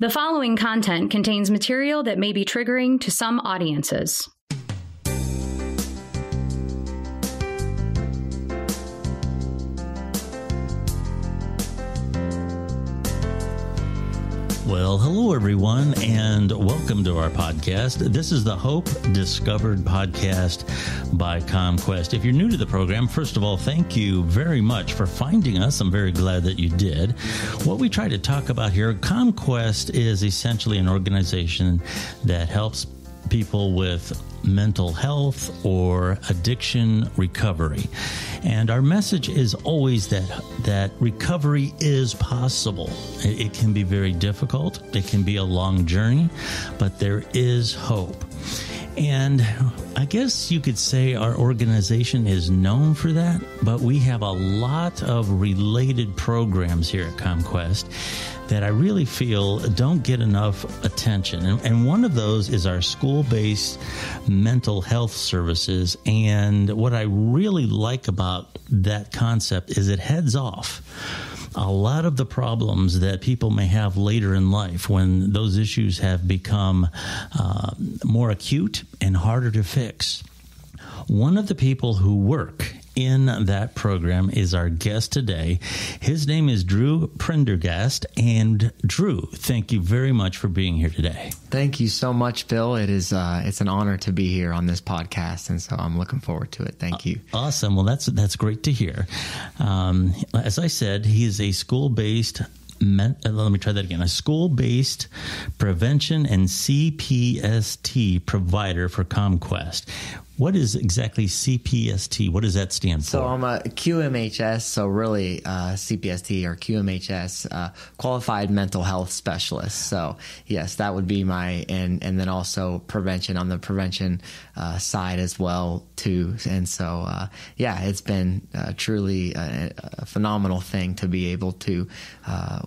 The following content contains material that may be triggering to some audiences. Well, hello, everyone, and welcome to our podcast. This is the Hope Discovered podcast by CommQuest. If you're new to the program, first of all, thank you very much for finding us. I'm very glad that you did. What we try to talk about here, CommQuest is essentially an organization that helps people with mental health or addiction recovery. And our message is always that recovery is possible. It can be very difficult. It can be a long journey, but there is hope. And I guess you could say our organization is known for that, but we have a lot of related programs here at CommQuest that I really feel don't get enough attention. And one of those is our school-based mental health services. And what I really like about that concept is it heads off a lot of the problems that people may have later in life when those issues have become more acute and harder to fix. One of the people who work in that program is our guest today. His name is Drew Prendergast. And Drew, thank you very much for being here today. Thank you so much, Bill. It's an honor to be here on this podcast, and so I'm looking forward to it. Thank you. Awesome. Well, that's great to hear. As I said, he is a school-based let me try that again. A school-based prevention and CPST provider for CommQuest. What is exactly CPST? What does that stand for? So I'm a QMHS, so really CPST or QMHS, Qualified Mental Health Specialist. So yes, that would be my, and then also prevention on the prevention side as well too. And so, it's been truly a phenomenal thing to be able to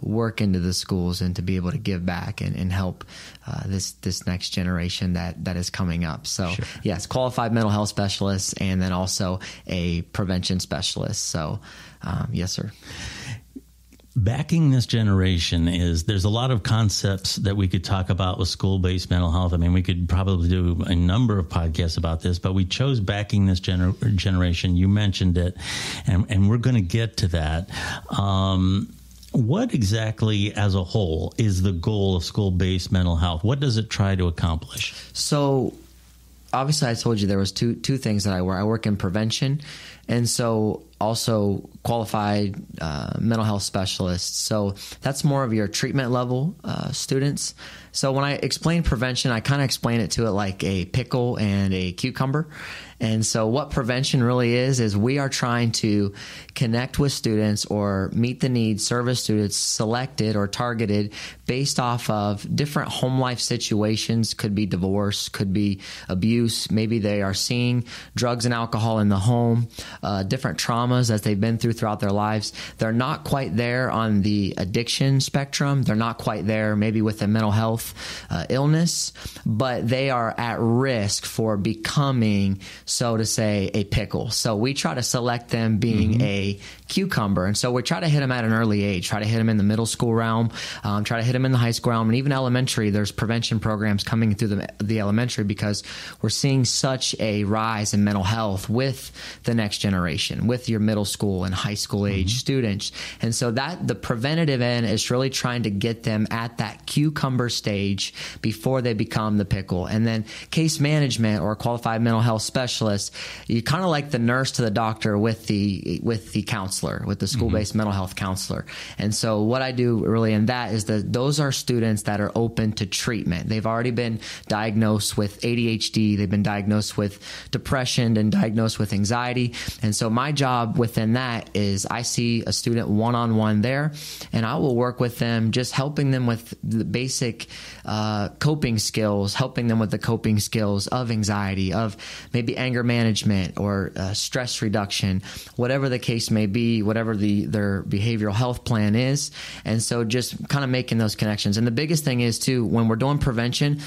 work into the schools and to be able to give back and help this next generation that is coming up. So sure. Yes, qualified mental health specialist and then also a prevention specialist. So yes, sir. Backing this generation there's a lot of concepts that we could talk about with school-based mental health. I mean, we could probably do a number of podcasts about this, but we chose backing this generation. You mentioned it, and we're going to get to that. What exactly, as a whole, is the goal of school-based mental health? What does it try to accomplish? So, obviously, I told you there was two things that I work. I work in prevention, and so also qualified mental health specialists. So that's more of your treatment level students. So when I explain prevention, I kind of explain it to it like a pickle and a cucumber. And so what prevention really is we are trying to connect with students or meet the needs, service students selected or targeted based off of different home life situations. Could be divorce, could be abuse. Maybe they are seeing drugs and alcohol in the home, different traumas that they've been throughout their lives. They're not quite there on the addiction spectrum. They're not quite there maybe with a mental health illness, but they are at risk for becoming, so to say, a pickle. So we try to select them being a cucumber. And so we try to hit them at an early age, try to hit them in the middle school realm, try to hit them in the high school realm, and even elementary. There's prevention programs coming through the elementary because we're seeing such a rise in mental health with the next generation, with your middle school and high school age students. And so that the preventative end is really trying to get them at that cucumber stage before they become the pickle. And then case management or qualified mental health specialist, you kind of like the nurse to the doctor with the counselor, with the school-based mental health counselor. And so what I do really in that is that those are students that are open to treatment. They've already been diagnosed with ADHD. They've been diagnosed with depression and diagnosed with anxiety. And so my job within that is I see a student one-on-one there, and I will work with them, just helping them with the basic coping skills, helping them with the coping skills of anxiety, of maybe anger management or stress reduction, whatever the case may be, whatever their behavioral health plan is. And so just kind of making those connections. And the biggest thing is too, when we're doing prevention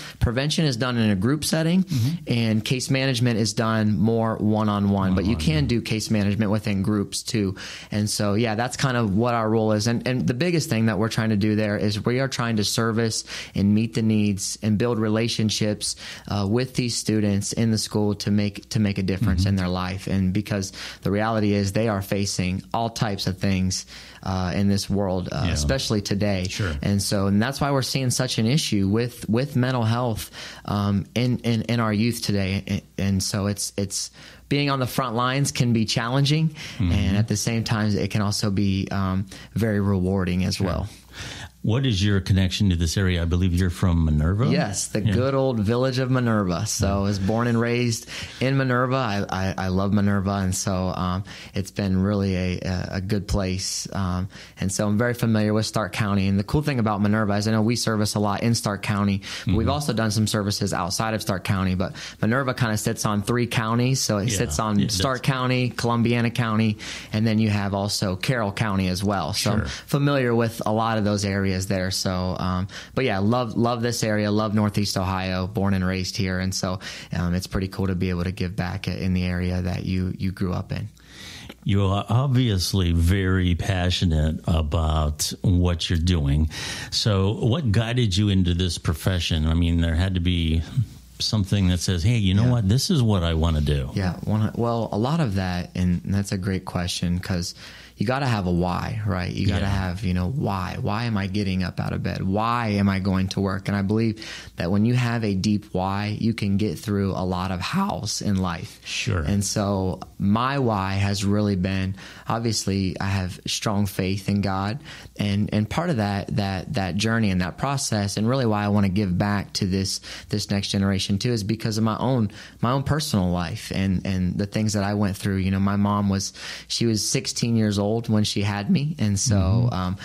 is done in a group setting and case management is done more one-on-one, but you can do do case management within groups too. And so, yeah, that's kind of what our role is. And the biggest thing that we're trying to do there is we are trying to service and meet the needs and build relationships with these students in the school to make a difference in their life. And because the reality is they are facing all types of things in this world, especially today. Sure. And that's why we're seeing such an issue with mental health in our youth today. And so it's being on the front lines can be challenging, and at the same time, it can also be very rewarding as well. What is your connection to this area? I believe you're from Minerva? Yes, the good old village of Minerva. So I was born and raised in Minerva. I love Minerva, and so it's been really a good place. And so I'm very familiar with Stark County. And the cool thing about Minerva is I know we service a lot in Stark County, but we've also done some services outside of Stark County. But Minerva kind of sits on 3 counties. So it sits on Stark County, Columbiana County, and then you have also Carroll County as well. So I'm familiar with a lot of those areas there. So, but yeah, love this area, love Northeast Ohio, born and raised here. And so it's pretty cool to be able to give back in the area that you grew up in. You are obviously very passionate about what you're doing. So what guided you into this profession? I mean, there had to be something that says, hey, you know what, this is what I want to do. Yeah. Well, a lot of that, and that's a great question, because you got to have a why, right? You got to have, why. Why am I getting up out of bed? Why am I going to work? And I believe that when you have a deep why, you can get through a lot of hows in life. Sure. And so my why has really been, obviously, I have strong faith in God, and part of that journey and that process, and really why I want to give back to this next generation too, is because of my own personal life and the things that I went through. My mom was 16 years old when she had me, and so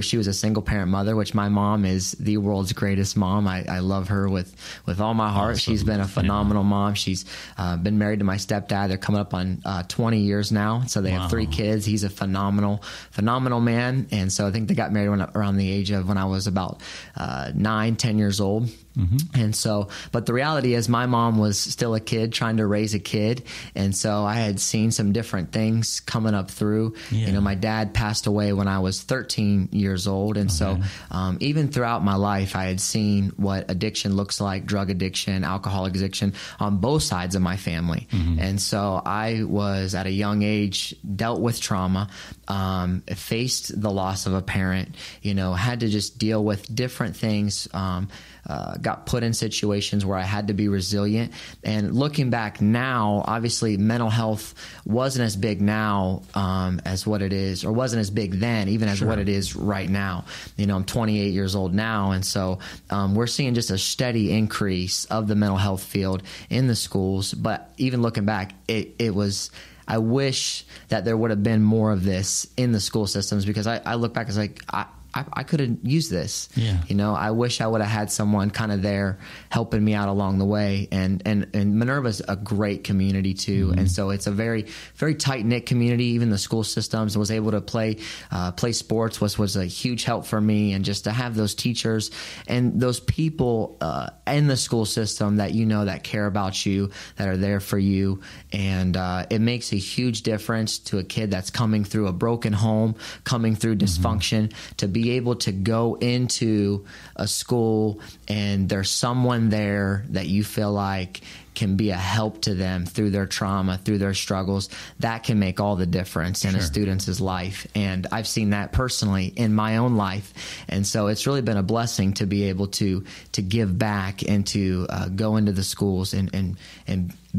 she was a single parent mother, which my mom is the world's greatest mom. I love her with all my heart. Awesome. She's been a phenomenal mom. She's been married to my stepdad. They're coming up on 20 years now, so they have 3 kids. He's a phenomenal man, and so I think they got married around the age of when I was about 9-10 years old. And so, but the reality is my mom was still a kid trying to raise a kid. And so I had seen some different things coming up through. My dad passed away when I was 13 years old. And so even throughout my life, I had seen what addiction looks like, drug addiction, alcoholic addiction on both sides of my family. And so I was at a young age, dealt with trauma, faced the loss of a parent, had to just deal with different things, got put in situations where I had to be resilient. And looking back now, obviously mental health wasn't as big now as what it is, or wasn't as big then, even as what it is right now. I'm 28 years old now, and so we're seeing just a steady increase of the mental health field in the schools. But even looking back, it was, I wish that there would have been more of this in the school systems, because I look back, it's like, I could have used this. I wish I would have had someone kind of there helping me out along the way. And Minerva's a great community too. And so it's a very, very tight knit community. Even the school systems, was able to play sports was a huge help for me. And just to have those teachers and those people in the school system that that care about you, that are there for you. And it makes a huge difference to a kid that's coming through a broken home, coming through dysfunction, to be able to go into a school and there's someone there that you feel like can be a help to them through their trauma, through their struggles. That can make all the difference in a student's life. And I've seen that personally in my own life. And so it's really been a blessing to be able to give back and to go into the schools and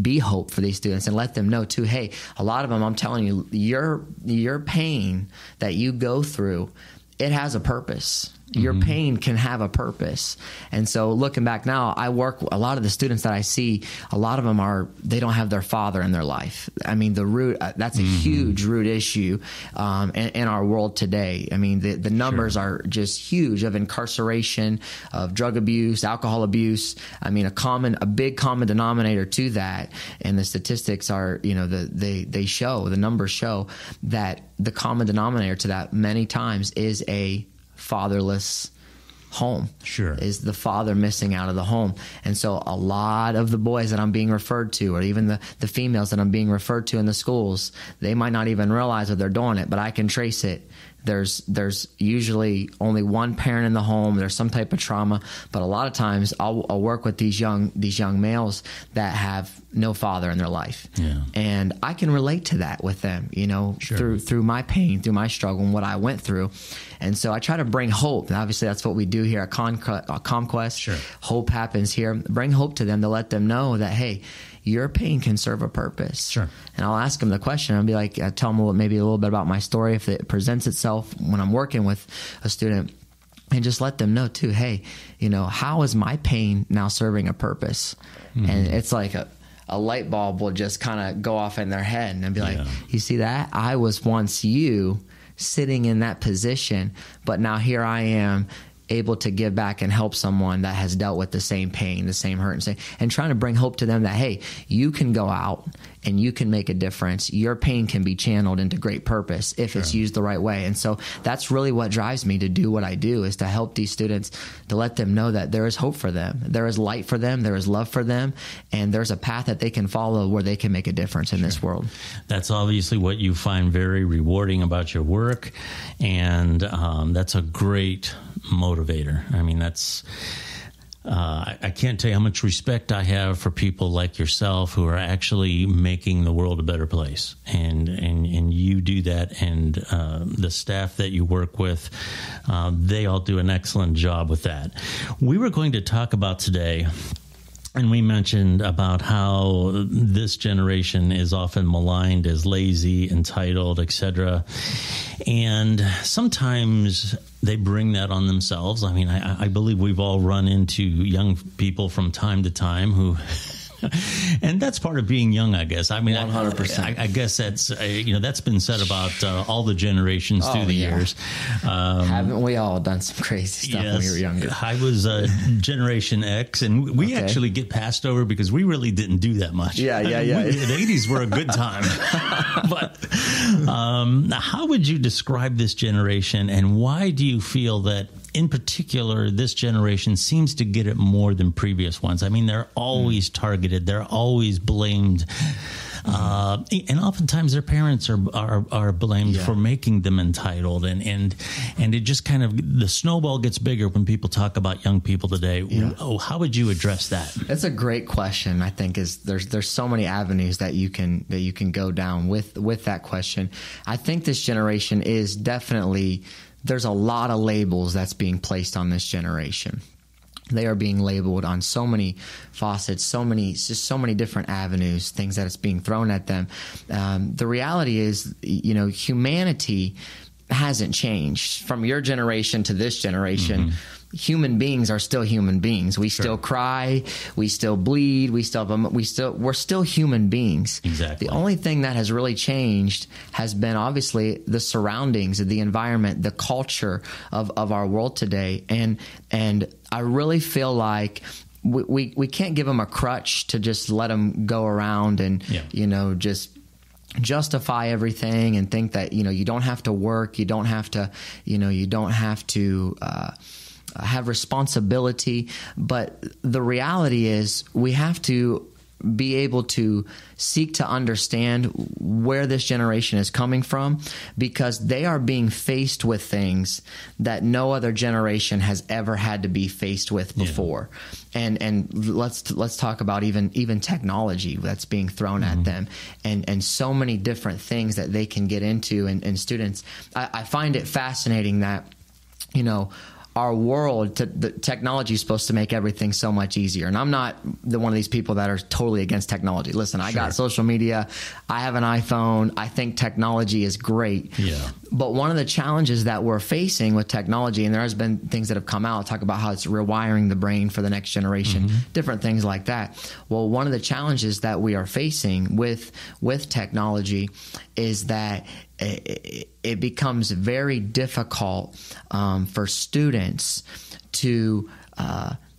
be hope for these students, and let them know too, hey, a lot of them, I'm telling you, your pain that you go through, it has a purpose. Your pain can have a purpose. And so looking back now, I work, a lot of the students that I see, a lot of them they don't have their father in their life. I mean, the root, that's a huge root issue in our world today. I mean, the numbers are just huge of incarceration, of drug abuse, alcohol abuse. I mean, a big common denominator to that. And the statistics are, they show, the numbers show that the common denominator to that many times is a fatherless home. Sure. Is the father missing out of the home. And so a lot of the boys that I'm being referred to, or even the females that I'm being referred to in the schools, they might not even realize that they're doing it, but I can trace it. There's usually only one parent in the home. There's some type of trauma, but a lot of times I'll work with these young males that have no father in their life, and I can relate to that with them, through my pain, through my struggle, and what I went through. And so I try to bring hope. And obviously, that's what we do here at CommQuest. Sure. Hope happens here. Bring hope to them to let them know that, hey, your pain can serve a purpose. Sure. And I'll ask them the question. I'll be like, tell them maybe a little bit about my story if it presents itself when I'm working with a student, and just let them know too, hey, how is my pain now serving a purpose? Mm-hmm. And it's like a light bulb will just kind of go off in their head and be like, you see that? I was once you sitting in that position, but now here I am able to give back and help someone that has dealt with the same pain, the same hurt, and trying to bring hope to them that, hey, you can go out and you can make a difference. Your pain can be channeled into great purpose if it's used the right way. And so that's really what drives me to do what I do, is to help these students, to let them know that there is hope for them. There is light for them. There is love for them. And there's a path that they can follow where they can make a difference in this world. That's obviously what you find very rewarding about your work. And that's a great motivator. I mean, I can't tell you how much respect I have for people like yourself who are actually making the world a better place. And you do that, and the staff that you work with, they all do an excellent job with that. We were going to talk about today, and we mentioned about how this generation is often maligned as lazy, entitled, etc. And sometimes they bring that on themselves. I mean, I believe we've all run into young people from time to time who... And that's part of being young, I guess. I mean, 100%. I guess that's that's been said about all the generations through the years. Haven't we all done some crazy stuff when we were younger? I was Generation X, and we actually get passed over because we really didn't do that much. Yeah. The 80s were a good time. But how would you describe this generation, and why do you feel that, in particular, this generation seems to get it more than previous ones? I mean, they're always targeted. They're always blamed. And oftentimes their parents are blamed for making them entitled. And it just kind of, the snowball gets bigger when people talk about young people today. Yeah. How would you address that? That's a great question. I think there's so many avenues that you can go down with that question. I think this generation is definitely... There's a lot of labels that's being placed on this generation. They are being labeled on so many faucets, so many different avenues, things that it's being thrown at them. The reality is, humanity hasn't changed from your generation to this generation. Mm-hmm. Human beings are still human beings. We still cry, we still bleed, we're still human beings. Exactly. The only thing that has really changed has been obviously the surroundings, the environment, the culture of our world today. And I really feel like we can't give them a crutch to just let them go around and just justify everything and think that you don't have to work, you don't have to have responsibility. But the reality is we have to be able to seek to understand where this generation is coming from, because they are being faced with things that no other generation has ever had to be faced with before. And let's talk about even technology that's being thrown at them, and so many different things that they can get into. And students, I find it fascinating that our world, the technology is supposed to make everything so much easier. And I'm not one of these people that are totally against technology. Listen, I got social media. I have an iPhone. I think technology is great. Yeah. But one of the challenges that we're facing with technology, and there has been things that have come out, talk about how it's rewiring the brain for the next generation, different things like that. Well, one of the challenges that we are facing with technology is that it becomes very difficult for students to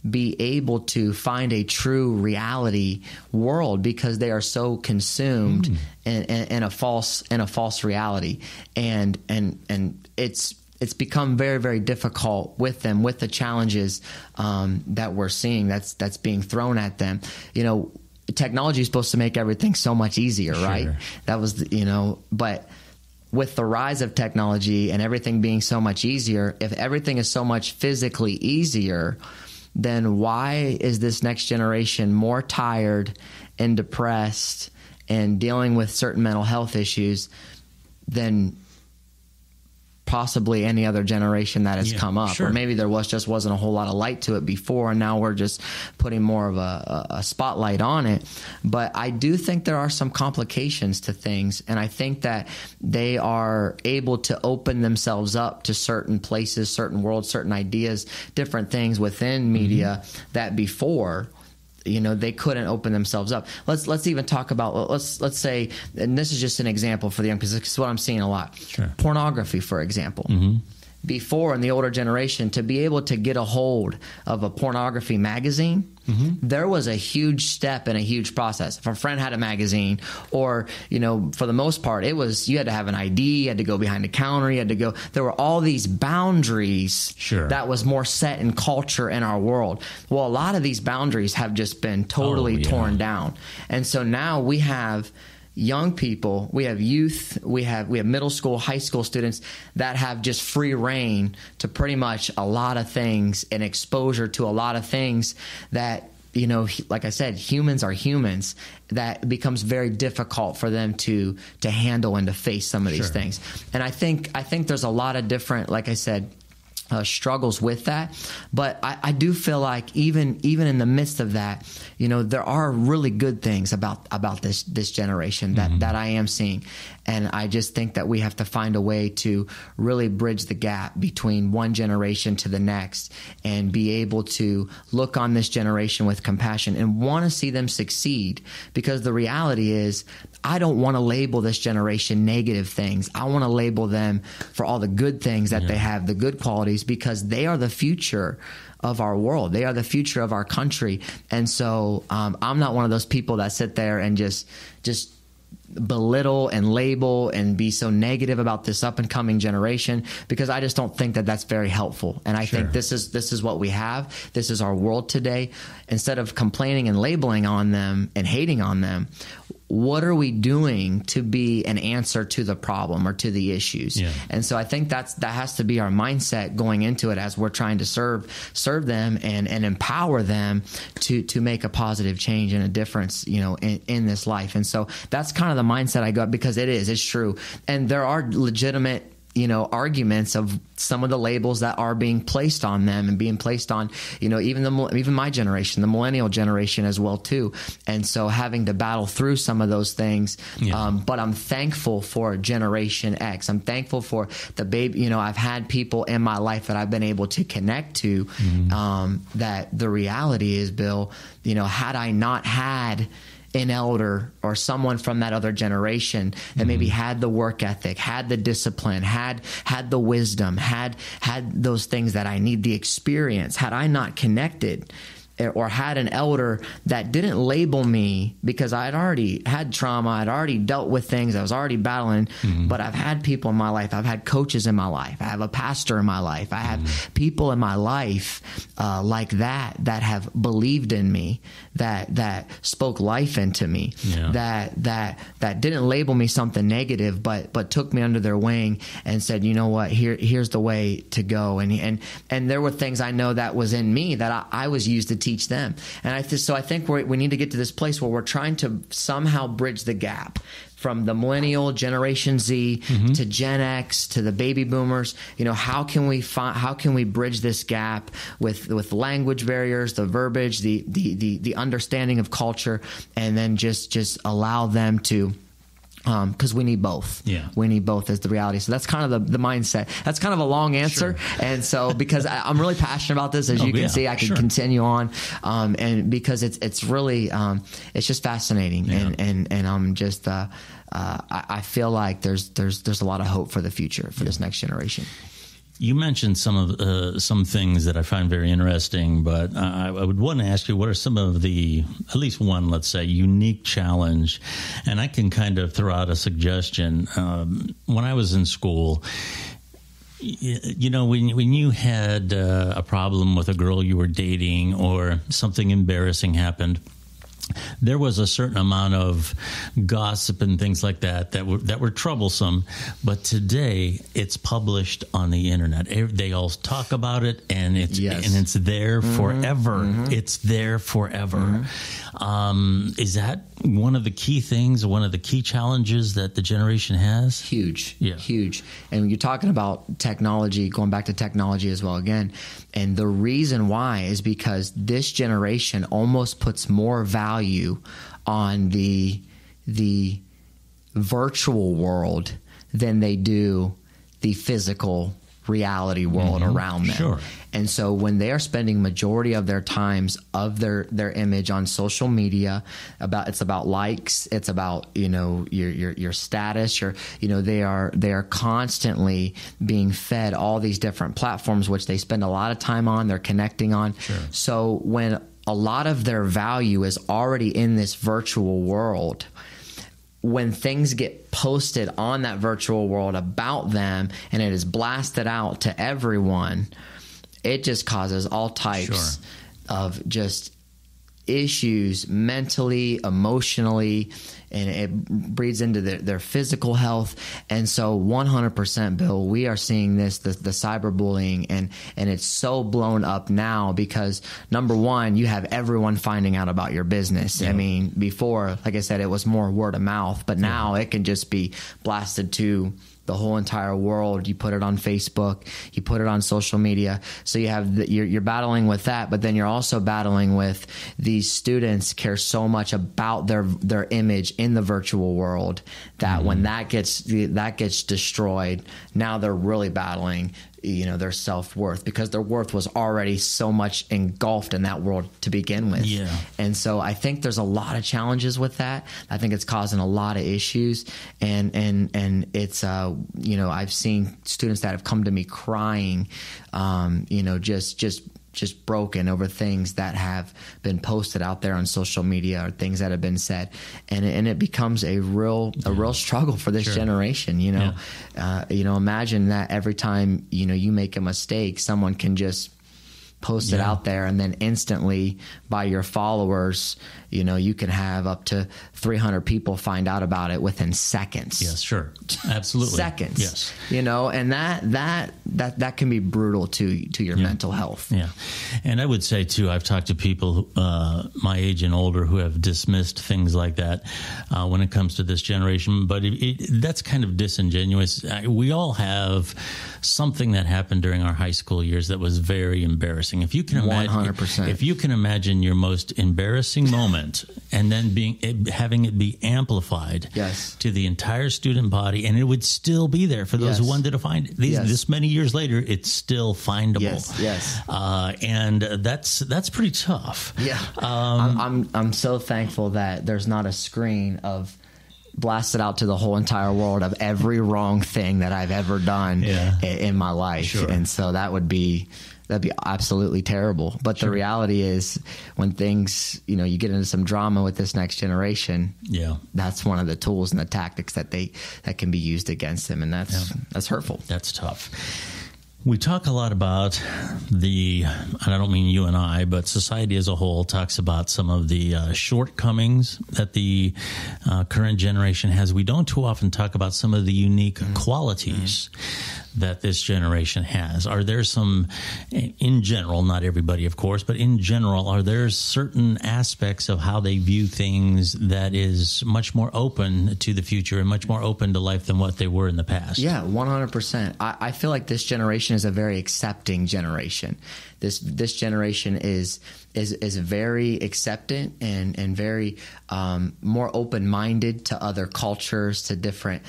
be able to find a true reality world, because they are so consumed in a false reality, and it's it's become very, very difficult with them, with the challenges that we're seeing that's being thrown at them. Technology is supposed to make everything so much easier, Sure. right? That was, but with the rise of technology and everything being so much easier, if everything is so much physically easier, then why is this next generation more tired and depressed and dealing with certain mental health issues than possibly any other generation that has come up? Sure. Or maybe there wasn't a whole lot of light to it before, and now we're just putting more of a spotlight on it. But I do think there are some complications to things, and I think that they are able to open themselves up to certain places, certain worlds, certain ideas, different things within media that before they couldn't open themselves up. Let's even talk about, let's say, and this is just an example for the young, because it's what I'm seeing a lot. Sure. Pornography, for example. Before, in the older generation, to be able to get a hold of a pornography magazine, there was a huge step and a huge process. If a friend had a magazine, or, for the most part, it was, you had to have an ID, you had to go behind the counter, there were all these boundaries Sure. that was more set in culture in our world. Well, a lot of these boundaries have just been totally torn down. And so now we have young people, we have youth, we have middle school, high school students that have just free reign to pretty much a lot of things and exposure to a lot of things that, like I said, humans are humans, that becomes very difficult for them to handle and to face some of these things. And I think there's a lot of different, like I said, struggles with that, but I do feel like even in the midst of that, there are really good things about this generation that I am seeing, and I just think that we have to find a way to really bridge the gap between one generation to the next, and be able to look on this generation with compassion and want to see them succeed, because the reality is, I don't want to label this generation negative things. I want to label them for all the good things that they have, the good qualities, because they are the future of our world. They are the future of our country. And so I'm not one of those people that sit there and just belittle and label and be so negative about this up and coming generation, because I just don't think that that's very helpful. And I think this is what we have. This is our world today. Instead of complaining and labeling on them and hating on them, what are we doing to be an answer to the problem or to the issues? And so I think that has to be our mindset going into it, as we're trying to serve them and empower them to make a positive change and a difference, in this life. And so that's kind of the mindset I got, because it's true. And there are legitimate arguments of some of the labels that are being placed on them and being placed on, even my generation, the millennial generation as well too. And so having to battle through some of those things. But I'm thankful for Generation X. I'm thankful for the baby. I've had people in my life that I've been able to connect to, that the reality is, Bill, had I not had an elder or someone from that other generation that maybe had the work ethic, had the discipline, had the wisdom, had those things that I need, the experience, had I not connected or had an elder that didn't label me, because I had already had trauma, I'd already dealt with things, I was already battling, but I've had people in my life, I've had coaches in my life, I have a pastor in my life, I have people in my life like that have believed in me, that spoke life into me, that didn't label me something negative, but took me under their wing and said, you know what, here's the way to go. And there were things I know that was in me that I was used to teach them. And I think we need to get to this place where we're trying to somehow bridge the gap from the millennial Generation Z to Gen X to the baby boomers. How can we bridge this gap with language barriers, the verbiage, the understanding of culture, and then just allow them to, because we need both. We need both is the reality. So that's kind of the mindset. That's kind of a long answer. And so, because I'm really passionate about this, as you can see, I can continue on. And because it's really, it's just fascinating. And I'm just, I feel like there's a lot of hope for the future for this next generation. You mentioned some things that I find very interesting, but I would want to ask you, what are some of the, at least one, let's say, unique challenge? And I can kind of throw out a suggestion. When I was in school, When you had a problem with a girl you were dating or something embarrassing happened, there was a certain amount of gossip and things like that were troublesome. But today, it's published on the internet. They all talk about it, and it's there forever. Mm-hmm. It's there forever. Mm-hmm. Is that one of the key things, one of the key challenges that the generation has? Huge. And you're talking about technology, going back to technology as well again. And the reason why is because this generation almost puts more value on the virtual world than they do the physical reality world around them. Sure. And so when they are spending majority of their times of their image on social media, it's about likes, it's about, your status, they are constantly being fed all these different platforms, which they spend a lot of time on, they're connecting on. Sure. So when a lot of their value is already in this virtual world, when things get posted on that virtual world about them and it is blasted out to everyone, it just causes all types of just issues mentally, emotionally, and it breeds into their physical health. And so 100%, Bill, we are seeing this, the cyberbullying, and it's so blown up now because, number one, you have everyone finding out about your business. Yeah. I mean, before, like I said, it was more word of mouth, but now it can just be blasted to the whole entire world. You put it on Facebook, you put it on social media. So you have you're battling with that, but then you're also battling with these students care so much about their image in the virtual world that when that gets destroyed, now they're really battling their self-worth, because their worth was already so much engulfed in that world to begin with. Yeah. And so I think there's a lot of challenges with that. I think it's causing a lot of issues, and it's I've seen students that have come to me crying, just broken over things that have been posted out there on social media or things that have been said, and it becomes a real struggle for this generation. Imagine that every time you make a mistake, someone can just post it out there, and then instantly by your followers, you can have up to 300 people find out about it within seconds. Yes, sure. Absolutely. Seconds. Yes. And that can be brutal to your mental health. Yeah. And I would say too, I've talked to people my age and older who have dismissed things like that when it comes to this generation, but that's kind of disingenuous. We all have something that happened during our high school years that was very embarrassing. If you can imagine, 100%. If you can imagine your most embarrassing moment and then having it be amplified to the entire student body, and it would still be there for those who wanted to find it. This many years later, it's still findable. Yes. And that's pretty tough. Yeah. I'm so thankful that there's not a screen of blasted out to the whole entire world of every wrong thing that I've ever done in my life. Sure. And so that'd be absolutely terrible. But the reality is, when things, you get into some drama with this next generation, that's one of the tools and the tactics that can be used against them. And that's hurtful. That's tough. We talk a lot about and I don't mean you and I, but society as a whole talks about some of the shortcomings that the current generation has. We don't too often talk about some of the unique qualities that this generation has. Are there some, in general, not everybody, of course, but in general, are there certain aspects of how they view things that is much more open to the future and much more open to life than what they were in the past? Yeah, 100%. I feel like this generation is a very accepting generation. This generation is very acceptant and very more open-minded to other cultures, to different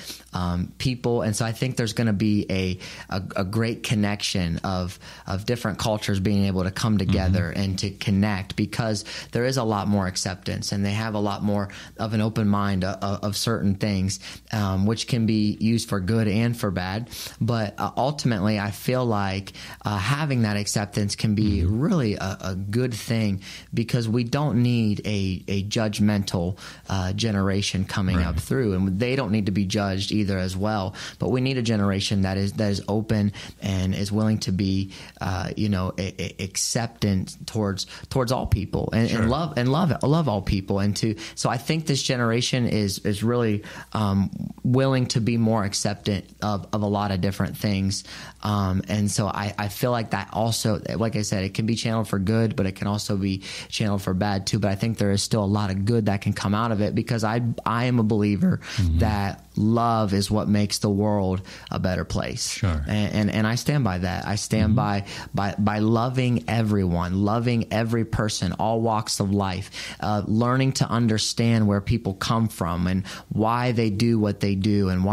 people. And so I think there's going to be a great connection of different cultures being able to come together and to connect, because there is a lot more acceptance, and they have a lot more of an open mind of certain things, which can be used for good and for bad. But ultimately, I feel like having that acceptance can can be really a good thing, because we don't need a judgmental generation coming up through, and they don't need to be judged either as well. But we need a generation that is open and is willing to be, acceptant towards all people, and love all people. So I think this generation is really willing to be more acceptant of a lot of different things. And so I feel like that also, like I said, it can be channeled for good, but it can also be channeled for bad too. But I think there is still a lot of good that can come out of it, because I am a believer that love is what makes the world a better place. Sure. And I stand by that. I stand by loving everyone, loving every person, all walks of life, learning to understand where people come from and why they do what they do and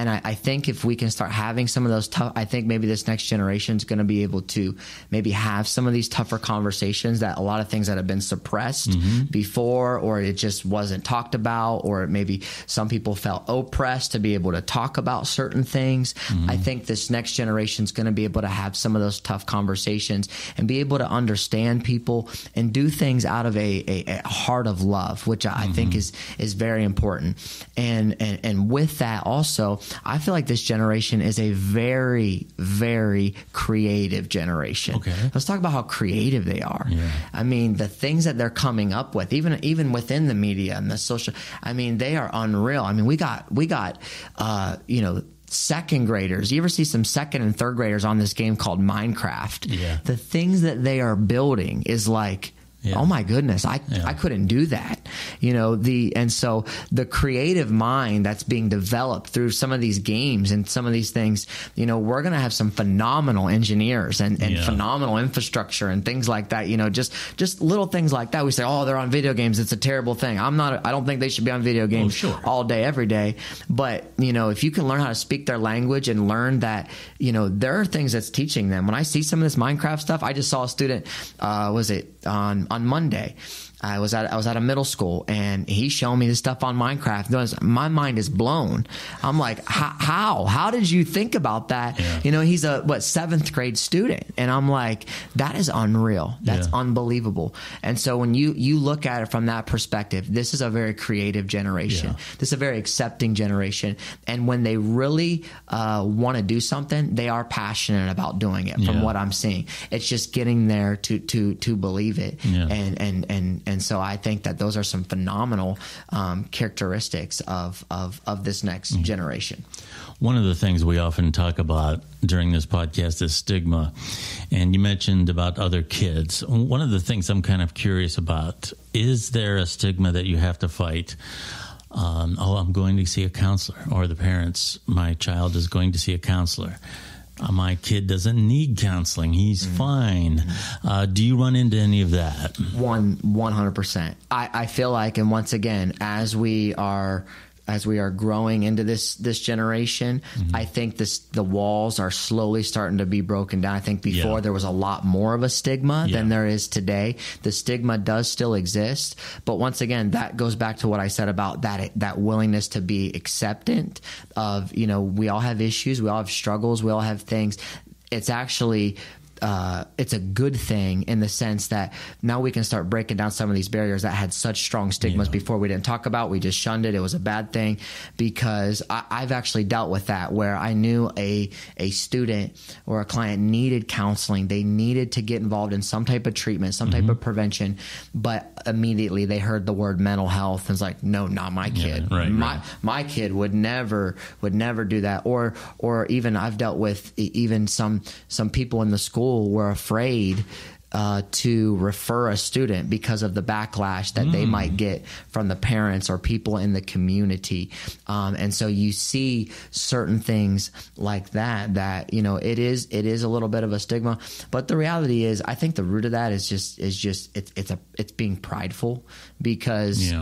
I think if we can start having some of those tough, I think maybe this next generation is going to be able to maybe have some of these tougher conversations, that a lot of things that have been suppressed before, or it just wasn't talked about, or maybe some people felt oppressed to be able to talk about certain things. I think this next generation is going to be able to have some of those tough conversations and be able to understand people and do things out of a heart of love, which I think is very important. And with that also, I feel like this generation is a very, very creative generation. Okay. Let's talk about how creative they are. Yeah. I mean, the things that they're coming up with, even within the media and the social, I mean, they are unreal. I mean, we got second graders. You ever see some second and third graders on this game called Minecraft? Yeah. The things that they are building is like, oh my goodness, I couldn't do that. And so the creative mind that's being developed through some of these games and some of these things, we're going to have some phenomenal engineers and phenomenal infrastructure and things like that. Just little things like that. We say, oh, they're on video games. It's a terrible thing. I don't think they should be on video games all day, every day. But, if you can learn how to speak their language and learn that, there are things that's teaching them. When I see some of this Minecraft stuff, I just saw a student, on Monday. I was at a middle school, and he's showing me this stuff on Minecraft. My mind is blown. I'm like, how did you think about that? Yeah. He's a 7th grade student, and I'm like, that is unreal. That's unbelievable. And so when you look at it from that perspective, this is a very creative generation. Yeah. This is a very accepting generation. And when they really want to do something, they are passionate about doing it. From what I'm seeing, it's just getting there to believe it. Yeah. And so I think that those are some phenomenal characteristics of this next generation. One of the things we often talk about during this podcast is stigma. And you mentioned about other kids. One of the things I'm kind of curious about, is there a stigma that you have to fight? I'm going to see a counselor, or the parents, my child is going to see a counselor. My kid doesn't need counseling. He's fine. Do you run into any of that? 100%. I feel like, and once again, as we are growing into this generation, I think the walls are slowly starting to be broken down. I think before there was a lot more of a stigma than there is today. The stigma does still exist, but once again, that goes back to what I said about that willingness to be acceptant of, we all have issues, we all have struggles, we all have things. It's actually it's a good thing in the sense that now we can start breaking down some of these barriers that had such strong stigmas before we didn't talk about. We just shunned it. It was a bad thing, because I've actually dealt with that, where I knew a student or a client needed counseling. They needed to get involved in some type of treatment, some type of prevention, but immediately they heard the word mental health and it's like, no, not my kid. My kid would never do that. Or even I've dealt with even some people in the school were afraid to refer a student because of the backlash that they might get from the parents or people in the community. And so you see certain things like that, it is a little bit of a stigma, but the reality is, I think the root of that is just it's being prideful, because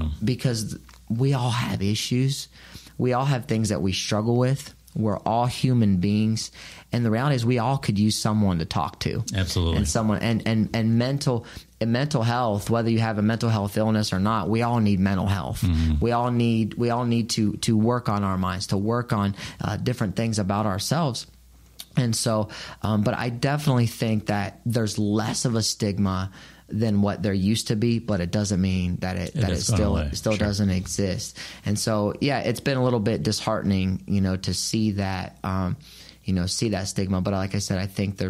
we all have issues. We all have things that we struggle with. We're all human beings, and the reality is we all could use someone to talk to. Absolutely. And someone and mental health, whether you have a mental health illness or not, we all need mental health. We all need to work on our minds, to work on different things about ourselves. And so, but I definitely think that there's less of a stigma than what there used to be, but it doesn't mean that it still sure. doesn't exist. And so, yeah, it's been a little bit disheartening, to see that, see that stigma. But like I said, I think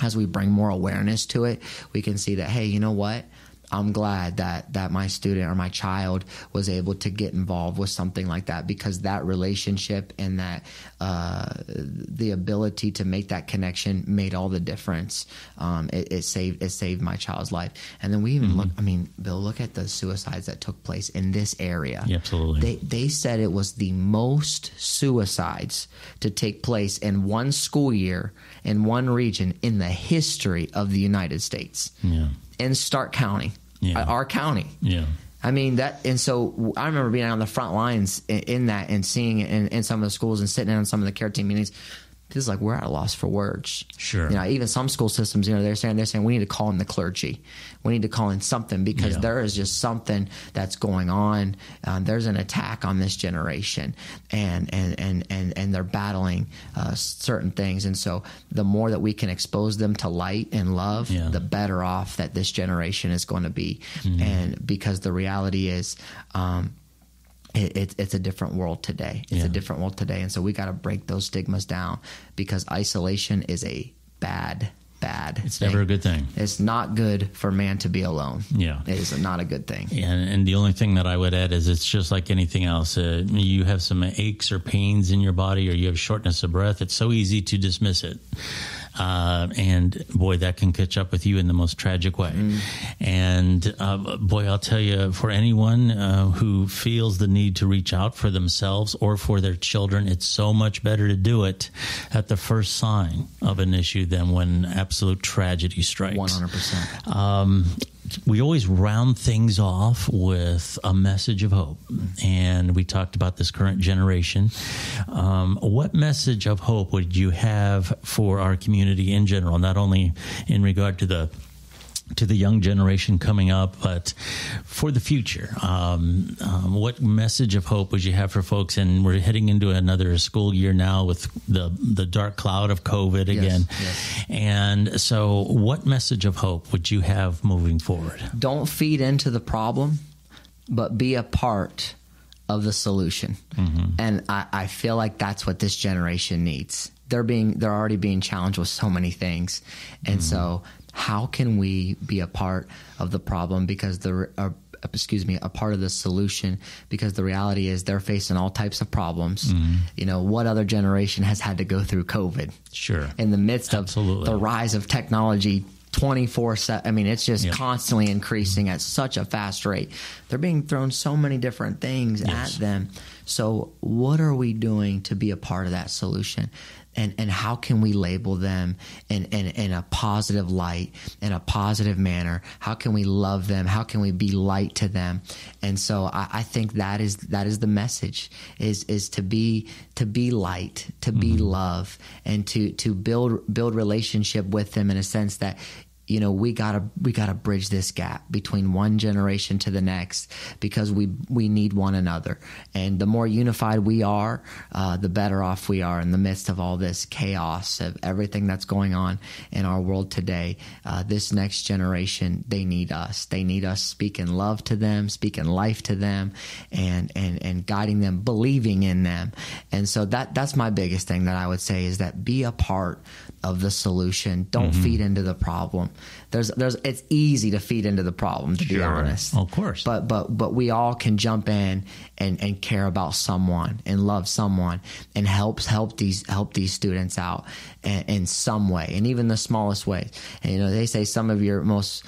as we bring more awareness to it, we can see that, hey, you know what? I'm glad that my student or my child was able to get involved with something like that, because that relationship and that the ability to make that connection made all the difference. It saved my child's life. And then we even Bill, look at the suicides that took place in this area. Yeah, absolutely. They said it was the most suicides to take place in one school year in one region in the history of the United States. Yeah. In Stark County, our county. Yeah. I mean, that, and so I remember being on the front lines in that and seeing it in some of the schools and sitting in on some of the care team meetings. This is like, we're at a loss for words. Sure. Even some school systems, they're saying we need to call in the clergy. We need to call in something, because there is just something that's going on. There's an attack on this generation, and they're battling certain things. And so the more that we can expose them to light and love, the better off that this generation is going to be. Mm-hmm. And because the reality is, it's a different world today. It's a different world today. And so we got to break those stigmas down, because isolation is a bad it's thing. Never a good thing. It's not good for man to be alone. Yeah. It is not a good thing. And the only thing that I would add is it's just like anything else. You have some aches or pains in your body, or you have shortness of breath. It's so easy to dismiss it. And boy, that can catch up with you in the most tragic way. And boy, I'll tell you, for anyone who feels the need to reach out for themselves or for their children, it's so much better to do it at the first sign of an issue than when absolute tragedy strikes. 100%. We always round things off with a message of hope. And we talked about this current generation. What message of hope would you have for our community in general, not only in regard to the young generation coming up, but for the future? What message of hope would you have for folks? And we're heading into another school year now with the dark cloud of COVID again. Yes. And so what message of hope would you have moving forward? Don't feed into the problem, but be a part of the solution. Mm-hmm. And I feel like that's what this generation needs. They're already being challenged with so many things. And so how can we be a part of the problem, because a part of the solution, because the reality is they're facing all types of problems. What other generation has had to go through COVID? Sure. In the midst of the rise of technology 24/7. I mean, it's just constantly increasing at such a fast rate. They're being thrown so many different things at them. So what are we doing to be a part of that solution? And how can we label them in a positive light, in a positive manner? How can we love them? How can we be light to them? And so I think that is the message, is to be light, to be love, and to build relationship with them in a sense that, we gotta bridge this gap between one generation to the next, because we need one another. And the more unified we are, the better off we are in the midst of all this chaos of everything that's going on in our world today. This next generation, they need us. They need us speaking love to them, speaking life to them, and guiding them, believing in them. And so that's my biggest thing that I would say, is that be a part of the solution. Don't feed into the problem. It's easy to feed into the problem, to be honest. Of course. But we all can jump in and care about someone and love someone and help these students out in some way, and even the smallest ways. And they say some of your most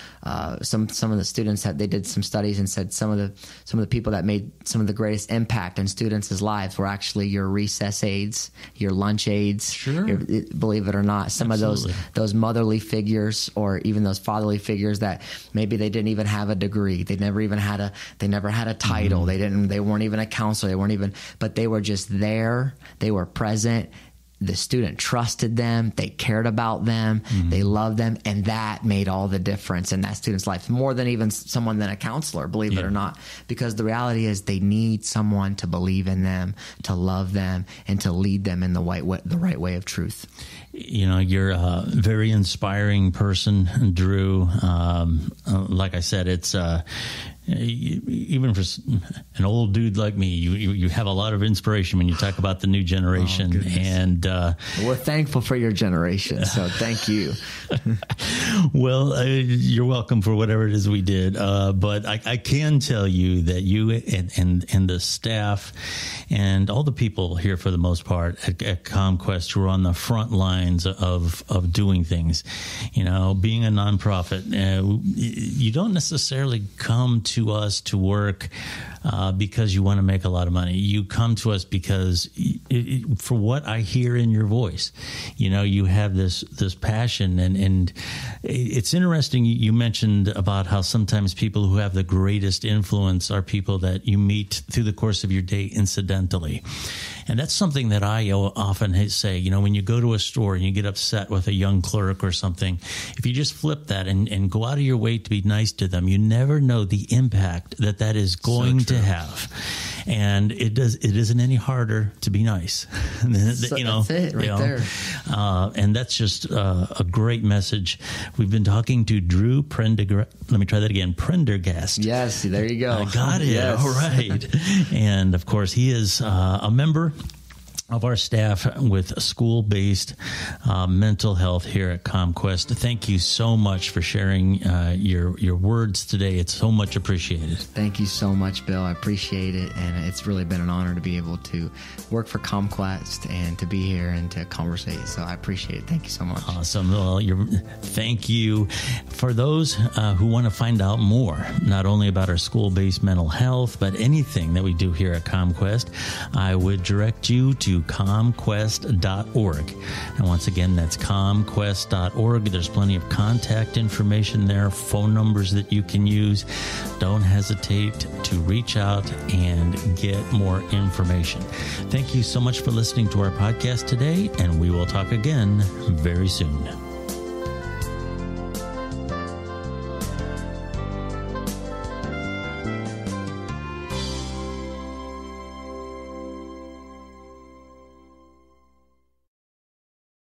some of the students that they did some studies and said some of the people that made some of the greatest impact in students' lives were actually your recess aides, your lunch aides. Sure. Believe it or not, some Absolutely. of those motherly figures, or even those fatherly figures that maybe they didn't even have a degree, they never had a title, they weren't even a counselor, but they were just there, they were present, the student trusted them, they cared about them, they loved them, and that made all the difference in that student's life, more than even someone than a counselor, believe it or not, because the reality is they need someone to believe in them, to love them, and to lead them in the right way of truth. You know, you're a very inspiring person, Drew. Like I said, it's even for an old dude like me, you have a lot of inspiration when you talk about the new generation. And we're thankful for your generation, so thank you. Well, you're welcome for whatever it is we did. But I can tell you that you and the staff and all the people here, for the most part, at CommQuest, who are on the front lines of doing things. You know, being a nonprofit, you don't necessarily come to us to work because you want to make a lot of money. You come to us because, for what I hear in your voice, you know, you have this passion, and it's interesting. You mentioned about how sometimes people who have the greatest influence are people that you meet through the course of your day incidentally. And that's something that I often say, you know, when you go to a store and you get upset with a young clerk or something, if you just flip that and go out of your way to be nice to them, you never know the impact that is going to have. And it isn't any harder to be nice. You know, that's it right there. And that's just a great message. We've been talking to Drew Prendergast. Let me try that again. Prendergast. Yes, there you go. I got it. Yes. All right. And of course, he is a member of our staff with school-based mental health here at CommQuest. Thank you so much for sharing your words today. It's so much appreciated. Thank you so much, Bill. I appreciate it, and it's really been an honor to be able to work for CommQuest and to be here and to conversate. So I appreciate it. Thank you so much. Awesome. Well, thank you. For those who want to find out more, not only about our school-based mental health, but anything that we do here at CommQuest, I would direct you to CommQuest.org. And once again, that's CommQuest.org. There's plenty of contact information there, phone numbers that you can use. Don't hesitate to reach out and get more information. Thank you so much for listening to our podcast today, and we will talk again very soon.